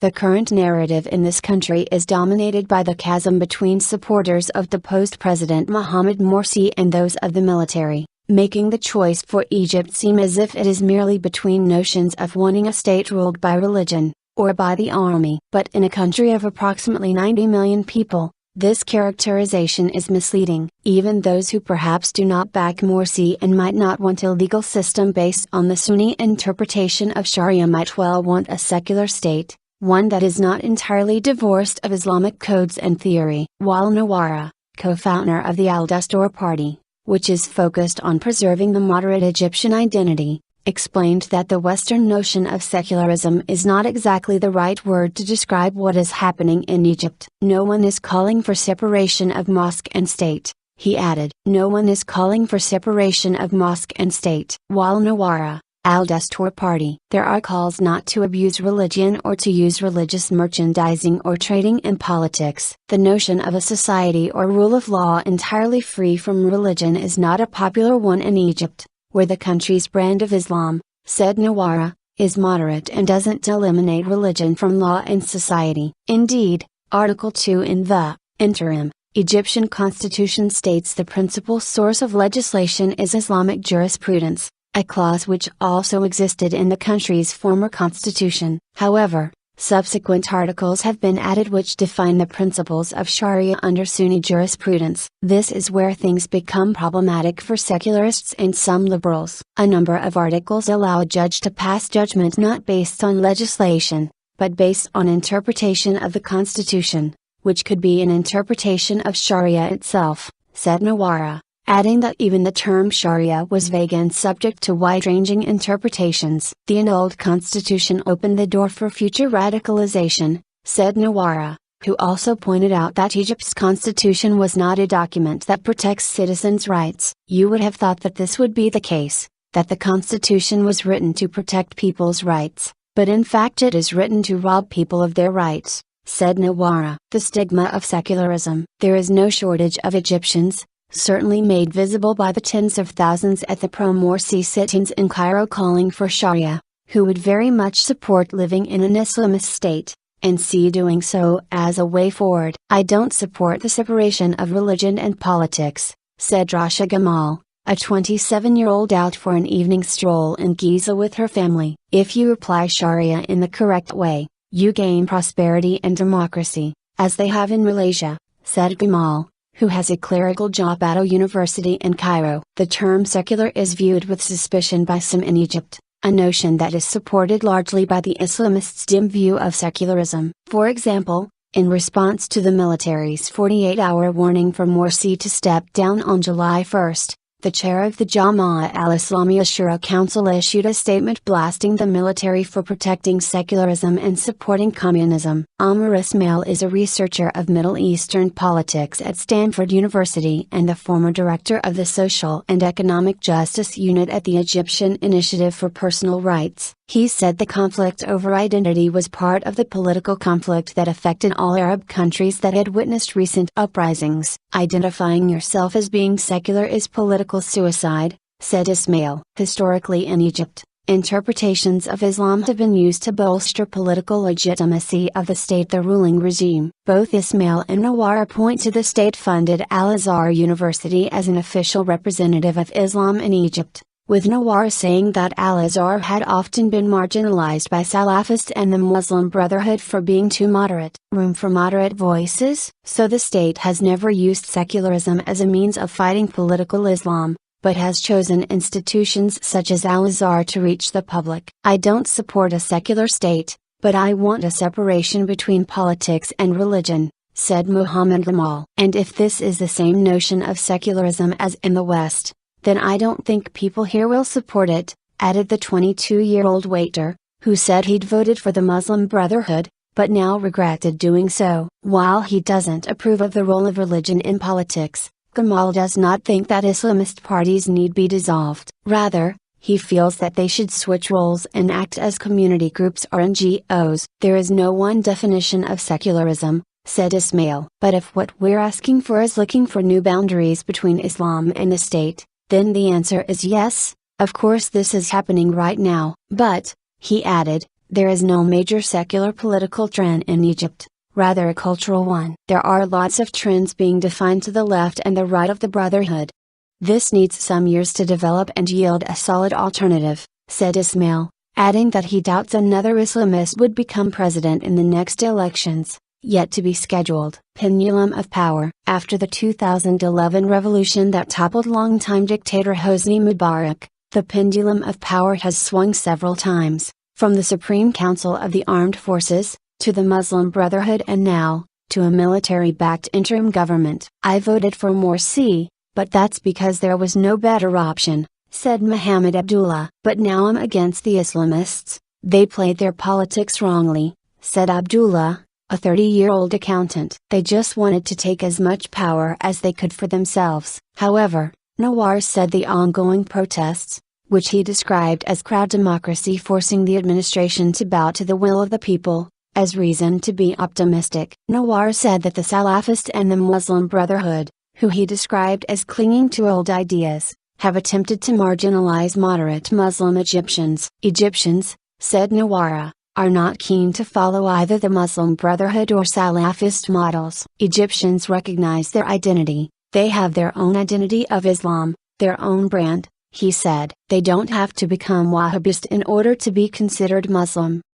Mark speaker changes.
Speaker 1: The current narrative in this country is dominated by the chasm between supporters of deposed President Mohamed Morsi and those of the military, making the choice for Egypt seem as if it is merely between notions of wanting a state ruled by religion, or by the army. But in a country of approximately 90 million people, this characterization is misleading. Even those who perhaps do not back Morsi and might not want a legal system based on the Sunni interpretation of sharia might well want a secular state, one that is not entirely divorced of Islamic codes and theory. Wael Nawara, co-founder of the al-Dustour party, which is focused on preserving the moderate Egyptian identity, explained that the Western notion of secularism is not exactly the right word to describe what is happening in Egypt. No one is calling for separation of mosque and state, he added. No one is calling for separation of mosque and state. Wael Nawara, al-Dustour party. There are calls not to abuse religion or to use religious merchandising or trading in politics. The notion of a society or rule of law entirely free from religion is not a popular one in Egypt, where the country's brand of Islam, said Nawara, is moderate and doesn't eliminate religion from law and society. Indeed, Article 2 in the interim Egyptian constitution states the principal source of legislation is Islamic jurisprudence, a clause which also existed in the country's former constitution. However, subsequent articles have been added which define the principles of sharia under Sunni jurisprudence. This is where things become problematic for secularists and some liberals. A number of articles allow a judge to pass judgment not based on legislation, but based on interpretation of the constitution, which could be an interpretation of sharia itself, said Nawara, adding that even the term sharia was vague and subject to wide-ranging interpretations. The annulled constitution opened the door for future radicalization, said Nawara, who also pointed out that Egypt's constitution was not a document that protects citizens' rights. You would have thought that this would be the case, that the constitution was written to protect people's rights, but in fact it is written to rob people of their rights, said Nawara. The stigma of secularism. There is no shortage of Egyptians, certainly made visible by the tens of thousands at the pro-Morsi sit-ins in Cairo calling for sharia, who would very much support living in an Islamist state, and see doing so as a way forward. I don't support the separation of religion and politics, said Rasha Gamal, a 27-year-old out for an evening stroll in Giza with her family. If you apply sharia in the correct way, you gain prosperity and democracy, as they have in Malaysia, said Gamal, who has a clerical job at a university in Cairo. The term secular is viewed with suspicion by some in Egypt, a notion that is supported largely by the Islamists' dim view of secularism. For example, in response to the military's 48-hour warning for Morsi to step down on July 1, the chair of the Jama'at al-Islamiyya Shura Council issued a statement blasting the military for protecting secularism and supporting communism. Amr Ismail is a researcher of Middle Eastern politics at Stanford University and the former director of the Social and Economic Justice Unit at the Egyptian Initiative for Personal Rights. He said the conflict over identity was part of the political conflict that affected all Arab countries that had witnessed recent uprisings. Identifying yourself as being secular is political suicide, said Ismail. Historically in Egypt, interpretations of Islam have been used to bolster political legitimacy of the state, the ruling regime. Both Ismail and Nawara point to the state-funded Al-Azhar University as an official representative of Islam in Egypt, with Nawara saying that Al-Azhar had often been marginalized by Salafists and the Muslim Brotherhood for being too moderate. Room for moderate voices? So the state has never used secularism as a means of fighting political Islam, but has chosen institutions such as Al-Azhar to reach the public. I don't support a secular state, but I want a separation between politics and religion, said Muhammad Gamal. And if this is the same notion of secularism as in the West, then I don't think people here will support it, added the 22-year-old waiter, who said he'd voted for the Muslim Brotherhood, but now regretted doing so. While he doesn't approve of the role of religion in politics, Gamal does not think that Islamist parties need be dissolved. Rather, he feels that they should switch roles and act as community groups or NGOs. There is no one definition of secularism, said Ismail. But if what we're asking for is looking for new boundaries between Islam and the state, then the answer is yes. Of course this is happening right now. But, he added, There is no major secular political trend in Egypt, rather a cultural one. There are lots of trends being defined to the left and the right of the Brotherhood. This needs some years to develop and yield a solid alternative, said Ismail, adding that he doubts another Islamist would become president in the next elections, yet to be scheduled. Pendulum of power. After the 2011 revolution that toppled longtime dictator Hosni Mubarak, the pendulum of power has swung several times, from the Supreme Council of the Armed Forces, to the Muslim Brotherhood and now, to a military-backed interim government. I voted for Morsi, but that's because there was no better option, said Mohammed Abdullah. But now I'm against the Islamists, they played their politics wrongly, said Abdullah, a 30-year-old accountant. They just wanted to take as much power as they could for themselves. However, Nawara said the ongoing protests, which he described as crowd democracy forcing the administration to bow to the will of the people, as reason to be optimistic. Nawara said that the Salafists and the Muslim Brotherhood, who he described as clinging to old ideas, have attempted to marginalize moderate Muslim Egyptians. Egyptians, said Nawara, are not keen to follow either the Muslim Brotherhood or Salafist models. Egyptians recognize their identity, they have their own identity of Islam, their own brand, he said. They don't have to become Wahhabist in order to be considered Muslim.